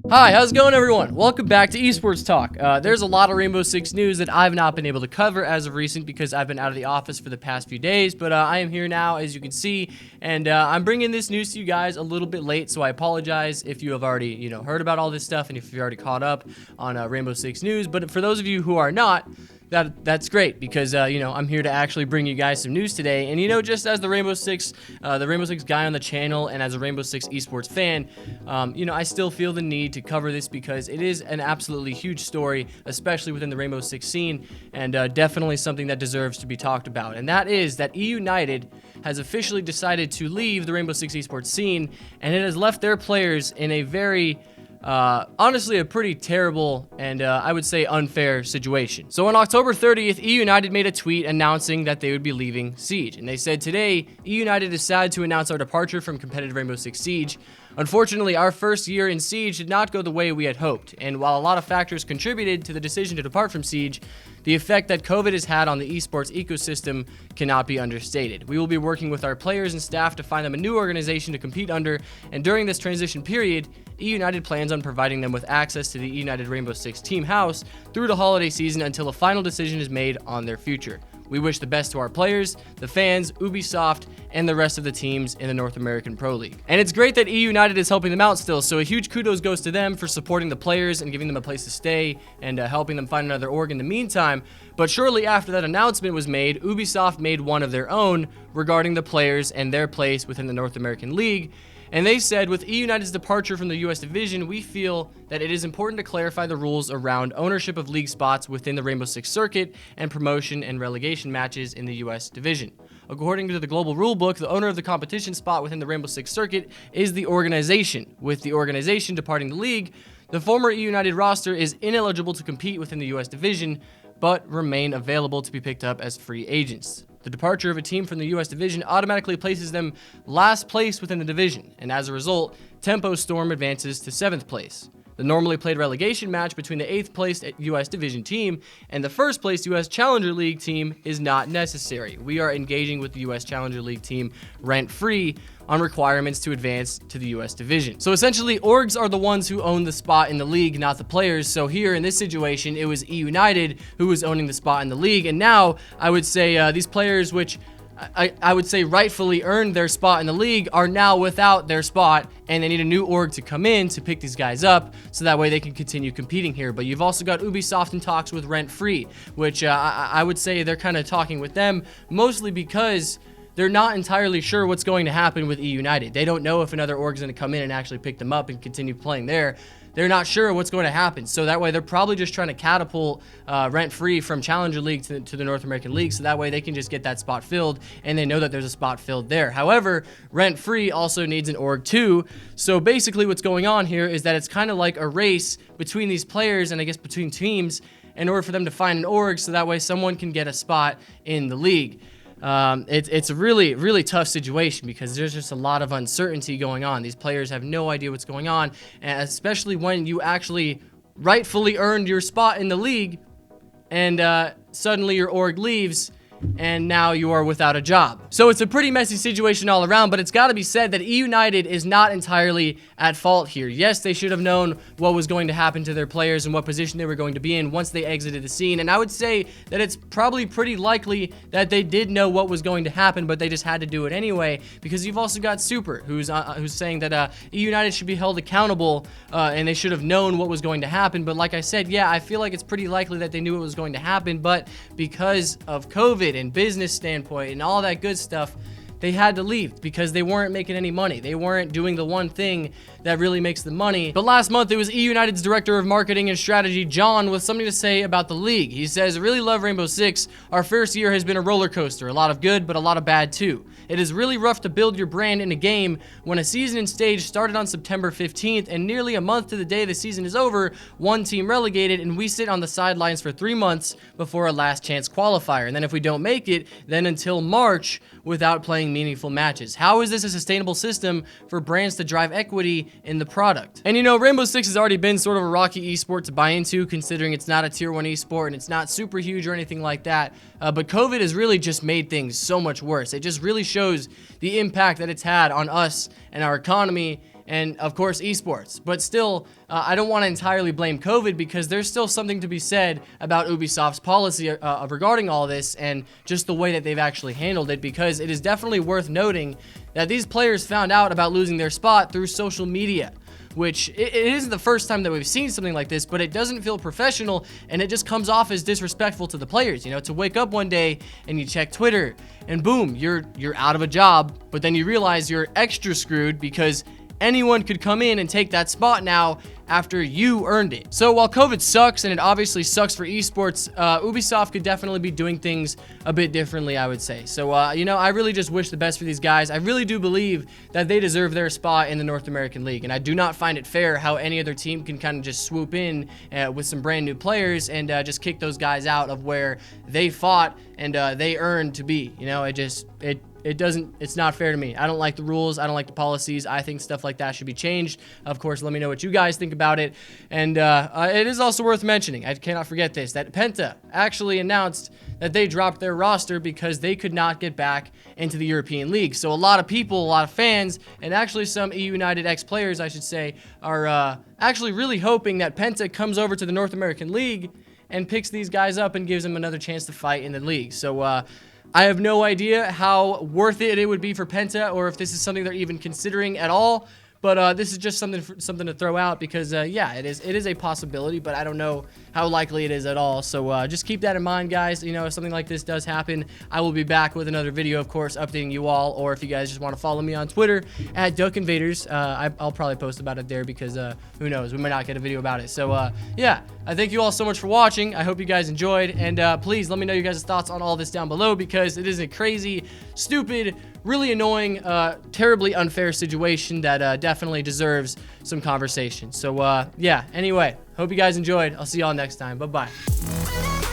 Hi, how's it going, everyone? Welcome back to Esports Talk. There's a lot of Rainbow Six news that I've not been able to cover as of recent because I've been out of the office for the past few days, but I am here now, as you can see, and I'm bringing this news to you guys a little bit late, so I apologize if you have already, heard about all this stuff and if you're already caught up on Rainbow Six news, but for those of you who are not, that's great because I'm here to actually bring you guys some news today. And just as the Rainbow Six guy on the channel, and as a Rainbow Six esports fan, I still feel the need to cover this because it is an absolutely huge story, especially within the Rainbow Six scene, and definitely something that deserves to be talked about. And that is that eUnited has officially decided to leave the Rainbow Six esports scene, and it has left their players in a very honestly, a pretty terrible and I would say unfair situation. So on October 30th, eUnited made a tweet announcing that they would be leaving Siege. And they said, "Today, eUnited is sad to announce our departure from competitive Rainbow Six Siege. Unfortunately, our first year in Siege did not go the way we had hoped. And while a lot of factors contributed to the decision to depart from Siege, the effect that COVID has had on the esports ecosystem cannot be understated. We will be working with our players and staff to find them a new organization to compete under, and during this transition period, eUnited plans on providing them with access to the eUnited Rainbow Six team house through the holiday season until a final decision is made on their future. We wish the best to our players, the fans, Ubisoft, and the rest of the teams in the North American Pro League." And it's great that eUnited is helping them out still, so a huge kudos goes to them for supporting the players and giving them a place to stay and helping them find another org in the meantime. But shortly after that announcement was made, Ubisoft made one of their own regarding the players and their place within the North American League. And they said, "With eUnited's departure from the US division, we feel that it is important to clarify the rules around ownership of league spots within the Rainbow Six circuit and promotion and relegation matches in the US division. According to the global rulebook, the owner of the competition spot within the Rainbow Six circuit is the organization. With the organization departing the league, the former eUnited roster is ineligible to compete within the US division, but remain available to be picked up as free agents. The departure of a team from the US division automatically places them last place within the division, and as a result, Tempo Storm advances to 7th place. The normally played relegation match between the 8th placed US division team and the 1st placed US Challenger League team is not necessary. We are engaging with the US Challenger League team rent-free on requirements to advance to the US division." So essentially, orgs are the ones who own the spot in the league, not the players. So here in this situation, it was eUnited who was owning the spot in the league. And now I would say these players, which I would say rightfully earned their spot in the league, are now without their spot, and they need a new org to come in to pick these guys up so that way they can continue competing here. But you've also got Ubisoft in talks with Rent Free, which I would say they're kind of talking with them mostly because they're not entirely sure what's going to happen with eUnited. They don't know if another org is going to come in and actually pick them up and continue playing there. They're not sure what's going to happen. So that way they're probably just trying to catapult Rent Free from Challenger League to the North American League, so that way they can just get that spot filled, and they know that there's a spot filled there. However, Rent Free also needs an org too. So basically what's going on here is that it's kind of like a race between these players and I guess between teams in order for them to find an org, so that way someone can get a spot in the league. It's a really tough situation because there's just a lot of uncertainty going on. These players have no idea what's going on, and especially when you actually rightfully earned your spot in the league and suddenly your org leaves and now you are without a job. So it's a pretty messy situation all around, but it's got to be said that eUnited is not entirely at fault here. Yes, they should have known what was going to happen to their players and what position they were going to be in once they exited the scene, and I would say that it's probably pretty likely that they did know what was going to happen, but they just had to do it anyway, because you've also got Super, who's saying that eUnited should be held accountable, and they should have known what was going to happen. But like I said, yeah, I feel like it's pretty likely that they knew what was going to happen, but because of COVID and business standpoint and all that good stuff, they had to leave because they weren't making any money. They weren't doing the one thing that really makes the money. But last month, it was eUnited's Director of Marketing and Strategy, John, with something to say about the league. He says, "I really love Rainbow Six. Our first year has been a roller coaster. A lot of good, but a lot of bad too. It is really rough to build your brand in a game when a season and stage started on September 15th, and nearly a month to the day the season is over, one team relegated, and we sit on the sidelines for 3 months before a last chance qualifier. And then if we don't make it, then until March without playing meaningful matches. How is this a sustainable system for brands to drive equity in the product?" And Rainbow Six has already been sort of a rocky esport to buy into, considering it's not a tier 1 esport and it's not super huge or anything like that. But COVID has really just made things so much worse. It just really shows the impact that it's had on us and our economy and of course esports. But still, I don't want to entirely blame COVID, because there's still something to be said about Ubisoft's policy regarding all this, and just the way that they've actually handled it, because it is definitely worth noting that these players found out about losing their spot through social media, which it isn't the first time that we've seen something like this, but it doesn't feel professional, and it just comes off as disrespectful to the players, you know, to wake up one day and you check Twitter and boom, you're out of a job, but then you realize you're extra screwed because anyone could come in and take that spot now after you earned it. So while COVID sucks, and it obviously sucks for esports, Ubisoft could definitely be doing things a bit differently, I would say. So, you know, I really just wish the best for these guys. I really do believe that they deserve their spot in the North American League, and I do not find it fair how any other team can kind of just swoop in with some brand new players and just kick those guys out of where they fought and they earned to be. You know, it's not fair to me. I don't like the rules. I don't like the policies. I think stuff like that should be changed. Of course, let me know what you guys think about it. And it is also worth mentioning, I cannot forget this, that Penta actually announced that they dropped their roster because they could not get back into the European League. So a lot of people, a lot of fans, and actually some eUnited ex-players, I should say, are actually really hoping that Penta comes over to the North American League and picks these guys up and gives them another chance to fight in the league. So, I have no idea how worth it would be for Penta, or if this is something they're even considering at all. But this is just something to throw out, because yeah, it is a possibility, but I don't know how likely it is at all. So just keep that in mind, guys. You know, if something like this does happen, I will be back with another video, of course, updating you all. Or if you guys just want to follow me on Twitter at Duck Invaders, I'll probably post about it there, because who knows, we might not get a video about it. So yeah, I thank you all so much for watching. I hope you guys enjoyed, and please let me know your guys' thoughts on all this down below, because it is a crazy, stupid, really annoying, terribly unfair situation that definitely deserves some conversation. So yeah, anyway, hope you guys enjoyed. I'll see y'all next time. Bye-bye.